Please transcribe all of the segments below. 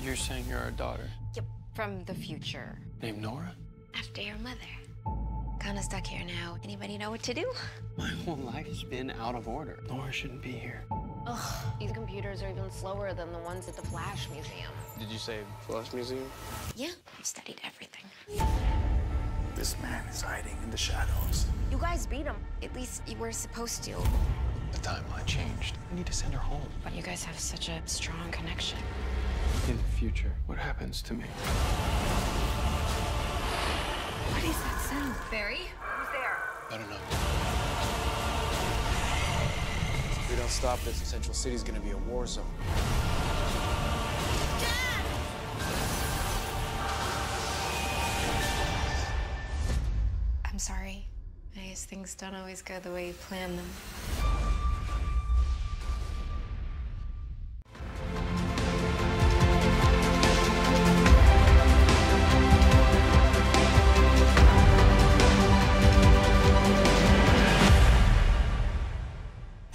You're saying you're our daughter? Yep, from the future. Named Nora? After your mother. Kinda stuck here now. Anybody know what to do? My whole life's been out of order. Nora shouldn't be here. Ugh, these computers are even slower than the ones at the Flash Museum. Did you say Flash Museum? Yeah, I've studied everything. This man is hiding in the shadows. You guys beat him. At least you were supposed to. The timeline changed. We need to send her home. But you guys have such a strong connection. In the future, what happens to me? What is that sound? Barry? Who's there? I don't know. If we don't stop this, Central City's gonna be a war zone. Dad! I'm sorry. I guess things don't always go the way you plan them.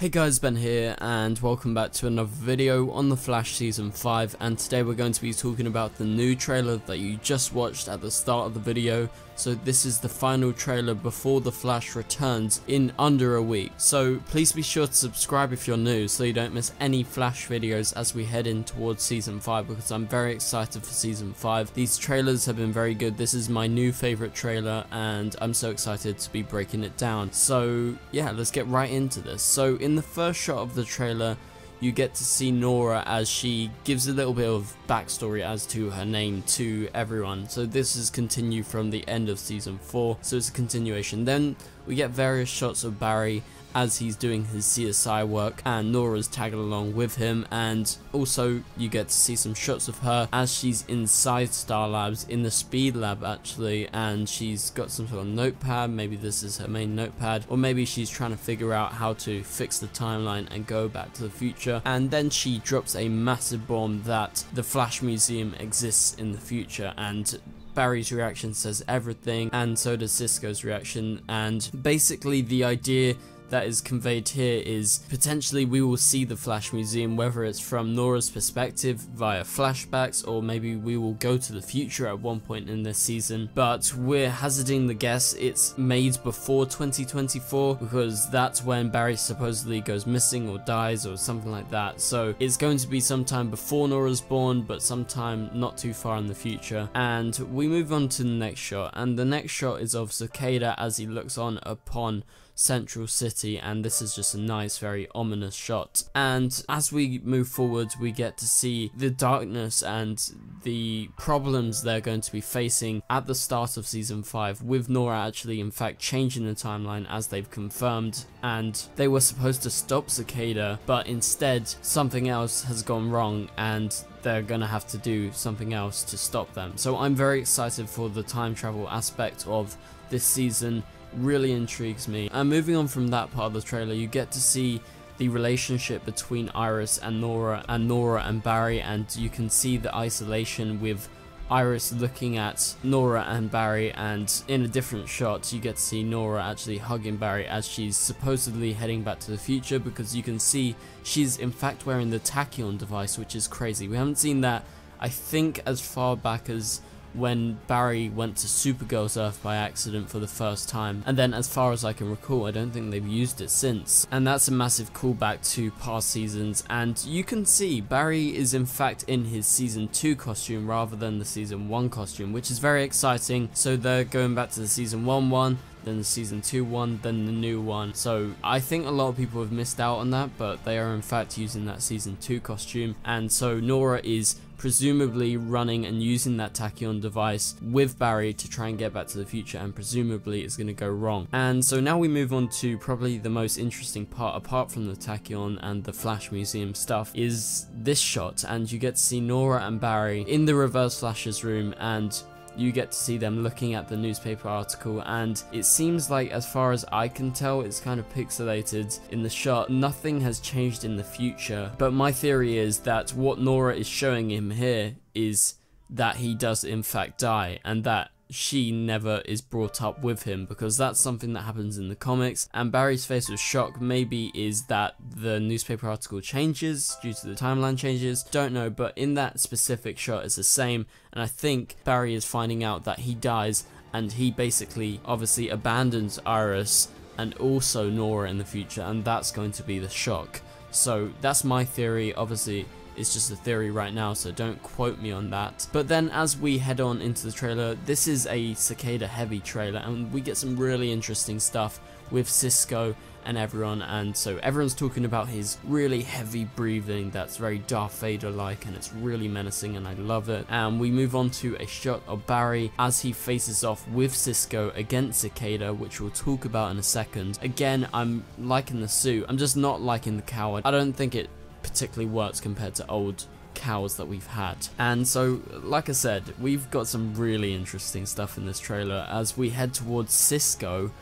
Hey guys, Ben here and welcome back to another video on The Flash Season 5, and today we're going to be talking about the new trailer that you just watched at the start of the video. So this is the final trailer before The Flash returns in under a week. So please be sure to subscribe if you're new so you don't miss any Flash videos as we head in towards Season 5, because I'm very excited for Season 5. These trailers have been very good. This is my new favourite trailer and I'm so excited to be breaking it down. So yeah, let's get right into this. So in the first shot of the trailer, you get to see Nora as she gives a little bit of backstory as to her name to everyone. So this is continued from the end of Season 4, so it's a continuation. Then we get various shots of Barry as he's doing his CSI work and Nora's tagging along with him, and also you get to see some shots of her as she's inside Star Labs, in the Speed Lab actually, and she's got some sort of notepad. Maybe this is her main notepad, or maybe she's trying to figure out how to fix the timeline and go back to the future. And then she drops a massive bomb that the Flash Museum exists in the future, and Barry's reaction says everything, and so does Cisco's reaction. And basically the idea that is conveyed here is potentially we will see the Flash Museum, whether it's from Nora's perspective via flashbacks, or maybe we will go to the future at one point in this season. But we're hazarding the guess it's made before 2024, because that's when Barry supposedly goes missing or dies or something like that. So it's going to be sometime before Nora's born, but sometime not too far in the future. And we move on to the next shot, and the next shot is of Cicada as he looks on upon Central City, and this is just a nice, very ominous shot. And as we move forward, we get to see the darkness and the problems they're going to be facing at the start of Season 5, with Nora actually in fact changing the timeline as they've confirmed. And they were supposed to stop Cicada, but instead something else has gone wrong and they're gonna have to do something else to stop them. So I'm very excited for the time travel aspect of this season. Really intrigues me. And moving on from that part of the trailer, you get to see the relationship between Iris and Nora and Barry, and you can see the isolation with Iris looking at Nora and Barry, and in a different shot you get to see Nora actually hugging Barry as she's supposedly heading back to the future, because you can see she's in fact wearing the Tachyon device, which is crazy. We haven't seen that, I think, as far back as when Barry went to Supergirl's Earth by accident for the first time, and then as far as I can recall I don't think they've used it since. And that's a massive callback to past seasons, and you can see Barry is in fact in his Season 2 costume rather than the Season 1 costume, which is very exciting. So they're going back to the Season 1 one, then the Season 2 one, then the new one. So I think a lot of people have missed out on that, but they are in fact using that Season 2 costume. And so Nora is presumably running and using that Tachyon device with Barry to try and get back to the future, and presumably it's going to go wrong. And so now we move on to probably the most interesting part, apart from the Tachyon and the Flash Museum stuff, is this shot. And you get to see Nora and Barry in the Reverse Flash's room, and you get to see them looking at the newspaper article, and it seems like, as far as I can tell, it's kind of pixelated in the shot. Nothing has changed in the future, but my theory is that what Nora is showing him here is that he does in fact die, and that she never is brought up with him, because that's something that happens in the comics. And Barry's face of shock maybe is that the newspaper article changes due to the timeline changes, don't know, but in that specific shot it's the same. And I think Barry is finding out that he dies, and he basically obviously abandons Iris and also Nora in the future, and that's going to be the shock. So that's my theory. Obviously it's just a theory right now, so don't quote me on that. But then as we head on into the trailer, this is a Cicada heavy trailer, and we get some really interesting stuff with Cisco and everyone. And so everyone's talking about his really heavy breathing that's very Darth Vader like, and it's really menacing, and I love it. And we move on to a shot of Barry as he faces off with Cisco against Cicada, which we'll talk about in a second. Again, I'm liking the suit, I'm just not liking the cowl. I don't think it particularly works compared to old cowls that we've had. And so, like I said, we've got some really interesting stuff in this trailer as we head towards Cisco,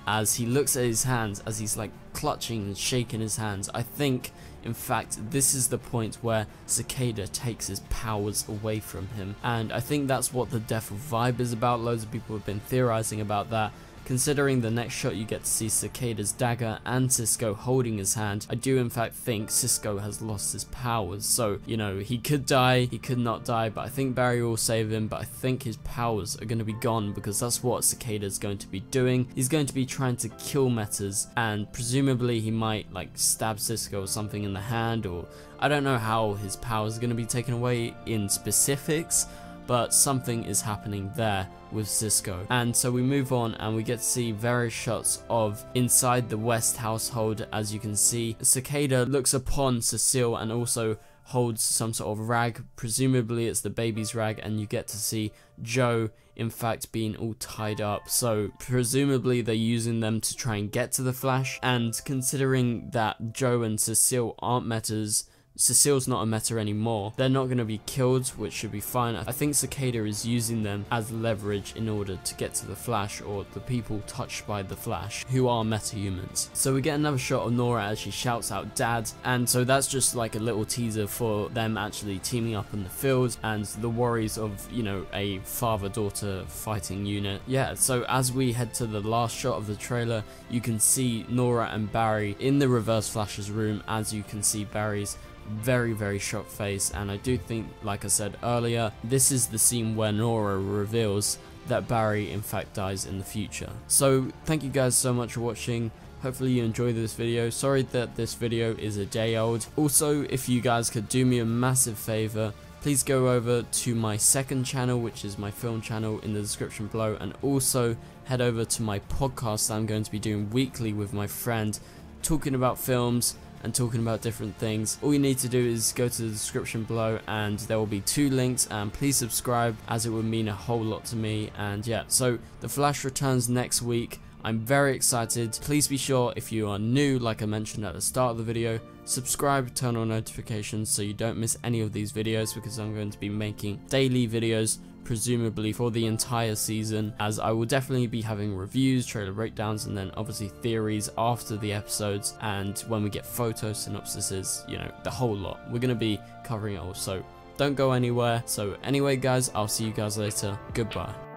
as he looks at his hands, as he's like clutching and shaking his hands. I think, in fact, this is the point where Cicada takes his powers away from him, and I think that's what the Death of Vibe is about. Loads of people have been theorizing about that. Considering the next shot you get to see Cicada's dagger and Cisco holding his hand, I do in fact think Cisco has lost his powers. So, you know, he could die, he could not die, but I think Barry will save him. But I think his powers are going to be gone, because that's what Cicada is going to be doing. He's going to be trying to kill Metas, and presumably he might like stab Cisco or something in the hand, or I don't know how his powers are going to be taken away in specifics, but something is happening there with Cisco. And so we move on and we get to see various shots of inside the West household. As you can see, Cicada looks upon Cecile and also holds some sort of rag, presumably it's the baby's rag, and you get to see Joe in fact being all tied up. So presumably they're using them to try and get to the Flash, and considering that Joe and Cecile aren't Metas, Cecile's not a Meta anymore, they're not going to be killed, which should be fine. I think Cicada is using them as leverage in order to get to the Flash, or the people touched by the Flash, who are meta-humans. So we get another shot of Nora as she shouts out "Dad," and so that's just like a little teaser for them actually teaming up in the field, and the worries of, you know, a father-daughter fighting unit. Yeah, so as we head to the last shot of the trailer, you can see Nora and Barry in the Reverse Flash's room, as you can see Barry's very shocked face. And I do think, like I said earlier, this is the scene where Nora reveals that Barry in fact dies in the future. So thank you guys so much for watching. Hopefully you enjoyed this video. Sorry that this video is a day old. Also, if you guys could do me a massive favor, please go over to my second channel, which is my film channel, in the description below, and also head over to my podcast that I'm going to be doing weekly with my friend, talking about films and talking about different things. All you need to do is go to the description below and there will be 2 links, and please subscribe, as it would mean a whole lot to me. And yeah, so The Flash returns next week. I'm very excited. Please be sure, if you are new, like I mentioned at the start of the video, subscribe, turn on notifications so you don't miss any of these videos, because I'm going to be making daily videos presumably for the entire season, as I will definitely be having reviews, trailer breakdowns, and then obviously theories after the episodes, and when we get photo synopsises, you know, the whole lot. We're going to be covering it all, so don't go anywhere. So anyway guys, I'll see you guys later. Goodbye.